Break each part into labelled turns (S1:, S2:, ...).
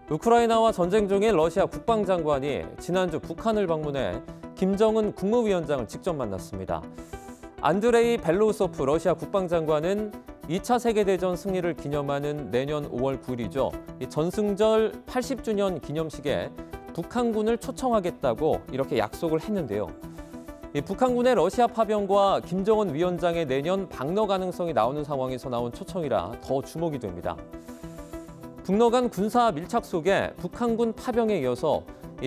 S1: 우크라이나와 전쟁 중인 러시아 국방장관이 지난주 북한을 방문해 김정은 국무위원장을 직접 만났습니다. 안드레이 벨로우소프 러시아 국방장관은 2차 세계대전 승리를 기념하는 내년 5월 9일이죠. 전승절 80주년 기념식에 북한군을 초청하겠다고 이렇게 약속을 했는데요. 북한군의 러시아 파병과 김정은 위원장의 내년 방러 가능성이 나오는 상황에서 나온 초청이라 더 주목이 됩니다. 북러 간 군사 밀착 속에 북한군 파병에 이어서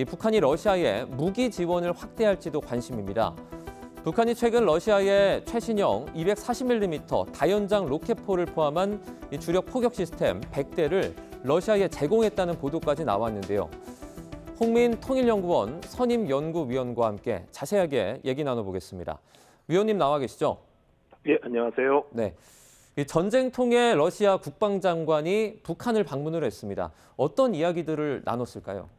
S1: 북한이 러시아에 무기 지원을 확대할지도 관심입니다. 북한이 최근 러시아에 최신형 240mm 다연장 로켓포를 포함한 주력 포격 시스템 100대를 러시아에 제공했다는 보도까지 나왔는데요. 홍민 통일연구원 선임연구위원과 함께 자세하게 얘기 나눠보겠습니다. 위원님 나와 계시죠?
S2: 예, 안녕하세요.
S1: 네. 전쟁통의 러시아 국방장관이 북한을 방문을 했습니다. 어떤 이야기들을 나눴을까요?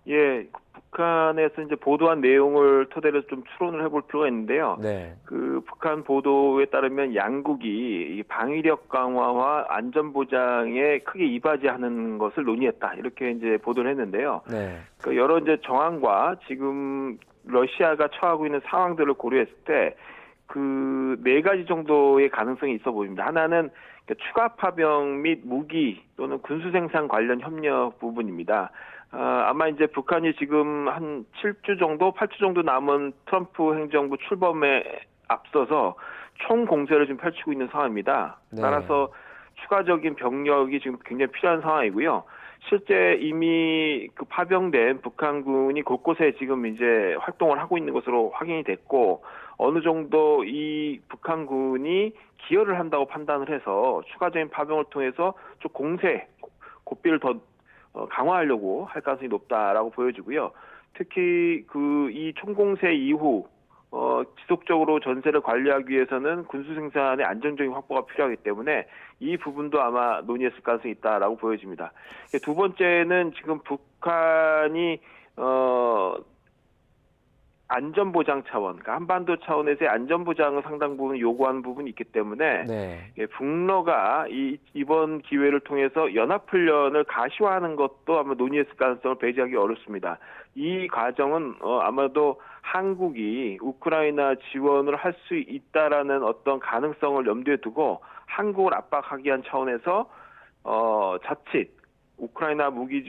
S2: 예, 북한에서 이제 보도한 내용을 토대로 좀 추론을 해볼 필요가 있는데요.
S1: 네.
S2: 그 북한 보도에 따르면 양국이 이 방위력 강화와 안전 보장에 크게 이바지하는 것을 논의했다. 이렇게 이제 보도를 했는데요.
S1: 네.
S2: 그 여러 이제 정황과 지금 러시아가 처하고 있는 상황들을 고려했을 때 그 네 가지 정도의 가능성이 있어 보입니다. 하나는 추가 파병 및 무기 또는 군수 생산 관련 협력 부분입니다. 아마 이제 북한이 지금 한 7주 정도, 8주 정도 남은 트럼프 행정부 출범에 앞서서 총 공세를 지금 펼치고 있는 상황입니다.
S1: 네.
S2: 따라서 추가적인 병력이 지금 굉장히 필요한 상황이고요. 실제 이미 그 파병된 북한군이 곳곳에 지금 이제 활동을 하고 있는 것으로 확인이 됐고, 어느 정도 이 북한군이 기여를 한다고 판단을 해서 추가적인 파병을 통해서 좀 공세, 고삐를 더 강화하려고 할 가능성이 높다라고 보여지고요. 특히 이 총공세 이후 지속적으로 전세를 관리하기 위해서는 군수 생산의 안정적인 확보가 필요하기 때문에 이 부분도 아마 논의했을 가능성이 있다라고 보여집니다. 두 번째는 지금 북한이 안전보장 차원, 그러니까 한반도 차원에서의 안전보장을 상당 부분 요구하는 부분이 있기 때문에
S1: 네.
S2: 북러가 이번 기회를 통해서 연합훈련을 가시화하는 것도 아마 논의했을 가능성을 배제하기 어렵습니다. 이 과정은 아마도 한국이 우크라이나 지원을 할 수 있다라는 어떤 가능성을 염두에 두고 한국을 압박하기 위한 차원에서 자칫 우크라이나에다 무기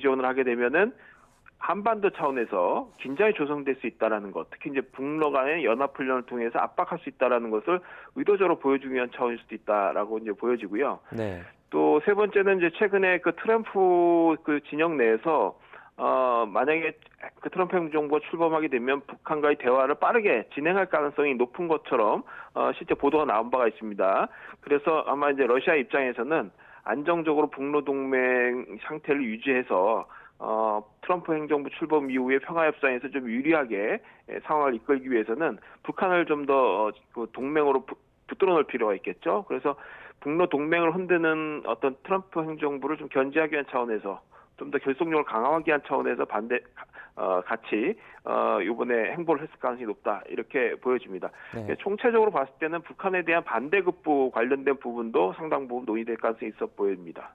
S2: 지원을 하게 되면은 한반도 차원에서 긴장이 조성될 수 있다라는 것, 특히 이제 북러 간의 연합훈련을 통해서 압박할 수 있다라는 것을 의도적으로 보여주기 위한 차원일 수도 있다라고 이제 보여지고요.
S1: 네.
S2: 또 세 번째는 이제 최근에 그 트럼프 그 진영 내에서 만약에 그 트럼프 행정부가 출범하게 되면 북한과의 대화를 빠르게 진행할 가능성이 높은 것처럼 실제 보도가 나온 바가 있습니다. 그래서 아마 이제 러시아 입장에서는 안정적으로 북러 동맹 상태를 유지해서 트럼프 행정부 출범 이후에 평화협상에서 좀 유리하게 상황을 이끌기 위해서는 북한을 좀 더 동맹으로 붙들어 놓을 필요가 있겠죠. 그래서 북러 동맹을 흔드는 어떤 트럼프 행정부를 좀 견제하기 위한 차원에서 좀 더 결속력을 강화하기 위한 차원에서 같이 이번에 행보를 했을 가능성이 높다 이렇게 보여집니다.
S1: 네.
S2: 총체적으로 봤을 때는 북한에 대한 반대급부 관련된 부분도 상당 부분 논의될 가능성이 있어 보입니다.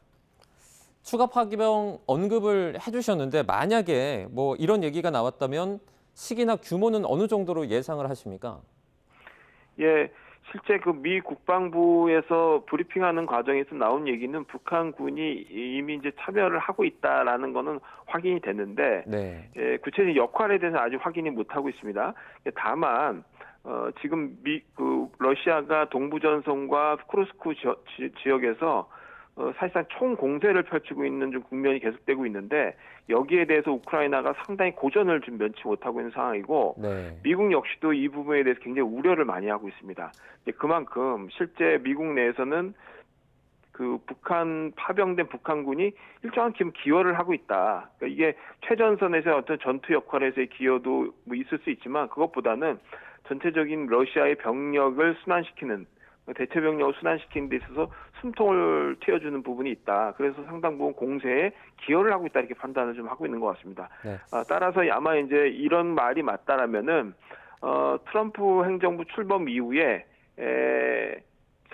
S1: 추가 파병 언급을 해주셨는데 만약에 뭐 이런 얘기가 나왔다면 시기나 규모는 어느 정도로 예상을 하십니까?
S2: 예, 실제 그 미 국방부에서 브리핑하는 과정에서 나온 얘기는 북한군이 이미 이제 참여를 하고 있다라는 거는 확인이 됐는데,
S1: 네.
S2: 예, 구체적인 역할에 대해서 아직 확인이 못 하고 있습니다. 다만 지금 러시아가 동부전선과 쿠르스크 지역에서 사실상 총공세를 펼치고 있는 좀 국면이 계속되고 있는데 여기에 대해서 우크라이나가 상당히 고전을 좀 면치 못하고 있는 상황이고
S1: 네.
S2: 미국 역시도 이 부분에 대해서 굉장히 우려를 많이 하고 있습니다. 그만큼 실제 미국 내에서는 그 파병된 북한군이 일정한 기여를 하고 있다. 그러니까 이게 최전선에서의 어떤 전투 역할에서의 기여도 뭐 있을 수 있지만 그것보다는 전체적인 러시아의 병력을 순환시키는 대체 병력을 순환시키는 데 있어서 숨통을 트여주는 부분이 있다. 그래서 상당 부분 공세에 기여를 하고 있다 이렇게 판단을 좀 하고 있는 것 같습니다.
S1: 네.
S2: 따라서 아마 이제 이런 말이 맞다라면은 트럼프 행정부 출범 이후에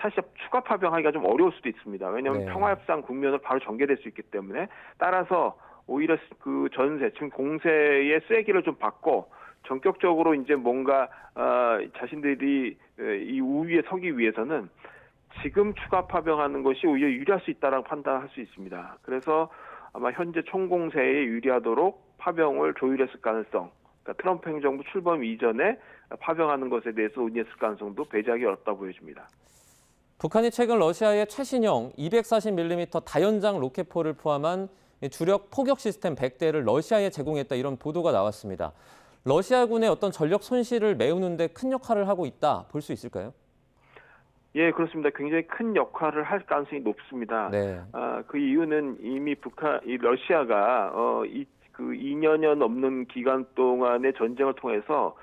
S2: 사실 추가 파병하기가 좀 어려울 수도 있습니다. 왜냐하면
S1: 네.
S2: 평화협상 국면을 바로 전개될 수 있기 때문에 따라서 오히려 그 전세 지금 공세의 쐐기를 좀 받고 전격적으로 이제 뭔가 자신들이 이 우위에 서기 위해서는 지금 추가 파병하는 것이 오히려 유리할 수 있다라고 판단할 수 있습니다. 그래서 아마 현재 총공세에 유리하도록 파병을 조율했을 가능성, 그러니까 트럼프 행정부 출범 이전에 파병하는 것에 대해서 논의했을 가능성도 배제하기 어렵다 보여집니다.
S1: 북한이 최근 러시아의 최신형 240mm 다연장 로켓포를 포함한 주력 포격 시스템 100대를 러시아에 제공했다 이런 보도가 나왔습니다. 러시아군의 어떤 전력 손실을 메우는 데 큰 역할을 하고 있다 볼 수 있을까요?
S2: 예, 그렇습니다. 굉장히 큰 역할을 할 가능성이 높습니다.
S1: 네.
S2: 그 이유는 이미 러시아가 그 2년여 넘는 기간 동안의 전쟁을 통해서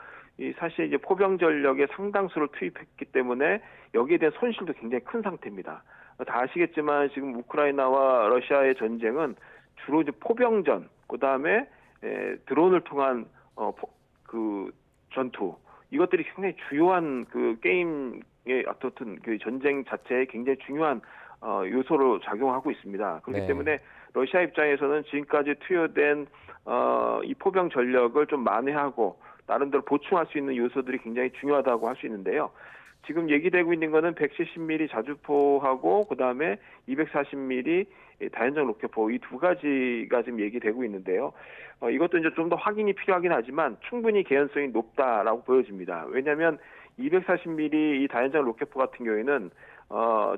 S2: 사실 이제 포병 전력의 상당수를 투입했기 때문에 여기에 대한 손실도 굉장히 큰 상태입니다. 다 아시겠지만 지금 우크라이나와 러시아의 전쟁은 주로 이제 포병전, 그다음에 드론을 통한 그 전투, 이것들이 굉장히 주요한 그 게임의 어떻든 그 전쟁 자체에 굉장히 중요한 요소로 작용하고 있습니다. 그렇기
S1: 네.
S2: 때문에 러시아 입장에서는 지금까지 투여된 이 포병 전력을 좀 만회하고 나름대로 보충할 수 있는 요소들이 굉장히 중요하다고 할 수 있는데요. 지금 얘기되고 있는 거는 170mm 자주포하고 그다음에 240mm 다연장 로켓포 이 두 가지가 지금 얘기되고 있는데요. 이것도 이제 좀 더 확인이 필요하긴 하지만 충분히 개연성이 높다라고 보여집니다. 왜냐하면 240mm 이 다연장 로켓포 같은 경우에는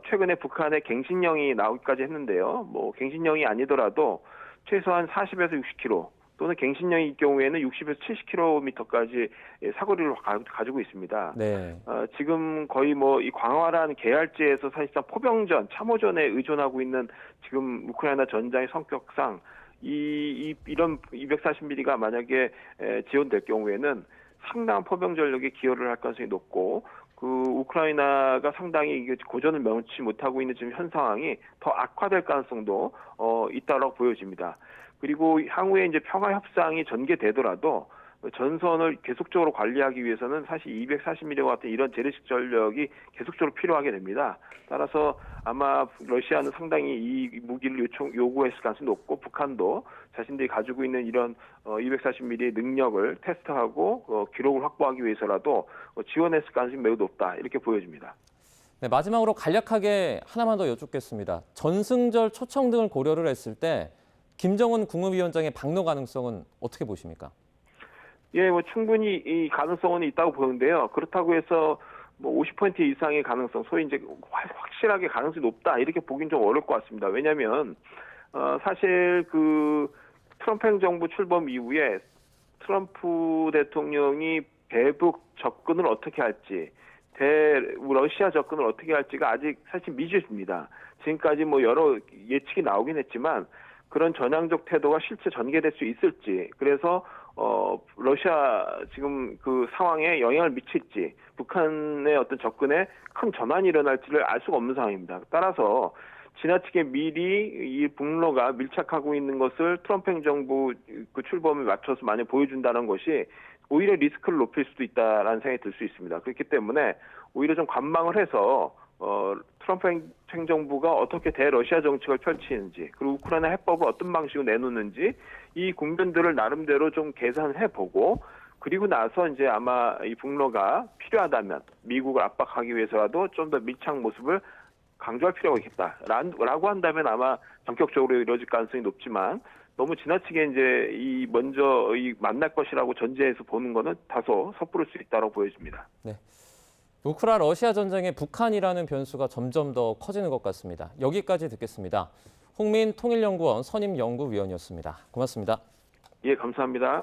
S2: 최근에 북한의 갱신령이 나오기까지 했는데요. 뭐 갱신령이 아니더라도 최소한 40에서 60km 또는 갱신령일 경우에는 60에서 70km까지 사거리를 가지고 있습니다.
S1: 네.
S2: 지금 거의 뭐 이 광활한 계열지에서 사실상 포병전, 참호전에 의존하고 있는 지금 우크라이나 전장의 성격상 이런 240mm가 만약에 지원될 경우에는 상당한 포병 전력에 기여를 할 가능성이 높고 그 우크라이나가 상당히 이게 고전을 면치 못하고 있는 지금 현 상황이 더 악화될 가능성도 있다고 보여집니다. 그리고 향후에 이제 평화 협상이 전개되더라도 전선을 계속적으로 관리하기 위해서는 사실 240mm 같은 이런 재래식 전력이 계속적으로 필요하게 됩니다. 따라서 아마 러시아는 상당히 이 무기를 요구했을 가능성이 높고 북한도 자신들이 가지고 있는 이런 240mm의 능력을 테스트하고 기록을 확보하기 위해서라도 지원했을 가능성이 매우 높다 이렇게 보여집니다.
S1: 네, 마지막으로 간략하게 하나만 더 여쭙겠습니다. 전승절 초청 등을 고려를 했을 때 김정은 국무위원장의 방로 가능성은 어떻게 보십니까?
S2: 예, 뭐 충분히 이 가능성은 있다고 보는데요. 그렇다고 해서 뭐 50% 이상의 가능성, 소위 이제 확실하게 가능성이 높다 이렇게 보긴 좀 어려울 것 같습니다. 왜냐하면 사실 그 트럼프 행정부 출범 이후에 트럼프 대통령이 대북 접근을 어떻게 할지, 러시아 접근을 어떻게 할지가 아직 사실 미지수입니다. 지금까지 뭐 여러 예측이 나오긴 했지만 그런 전향적 태도가 실제 전개될 수 있을지, 그래서 러시아 지금 그 상황에 영향을 미칠지, 북한의 어떤 접근에 큰 전환이 일어날지를 알 수가 없는 상황입니다. 따라서 지나치게 미리 이 북로가 밀착하고 있는 것을 트럼프 행정부 그 출범에 맞춰서 만약 보여준다는 것이 오히려 리스크를 높일 수도 있다라는 생각이 들 수 있습니다. 그렇기 때문에 오히려 좀 관망을 해서 트럼프 행정부가 어떻게 대러시아 정책을 펼치는지, 그리고 우크라이나 해법을 어떤 방식으로 내놓는지 이 국면들을 나름대로 좀 계산을 해보고, 그리고 나서 이제 아마 이 북로가 필요하다면 미국을 압박하기 위해서라도 좀 더 밀착 모습을 강조할 필요가 있겠다라고 한다면 아마 전격적으로 이루어질 가능성이 높지만, 너무 지나치게 이제 먼저 만날 것이라고 전제해서 보는 거는 다소 섣부를 수 있다고 보여집니다.
S1: 네. 우크라 러시아 전쟁의 북한이라는 변수가 점점 더 커지는 것 같습니다. 여기까지 듣겠습니다. 홍민 통일연구원 선임연구위원이었습니다. 고맙습니다.
S2: 예, 감사합니다.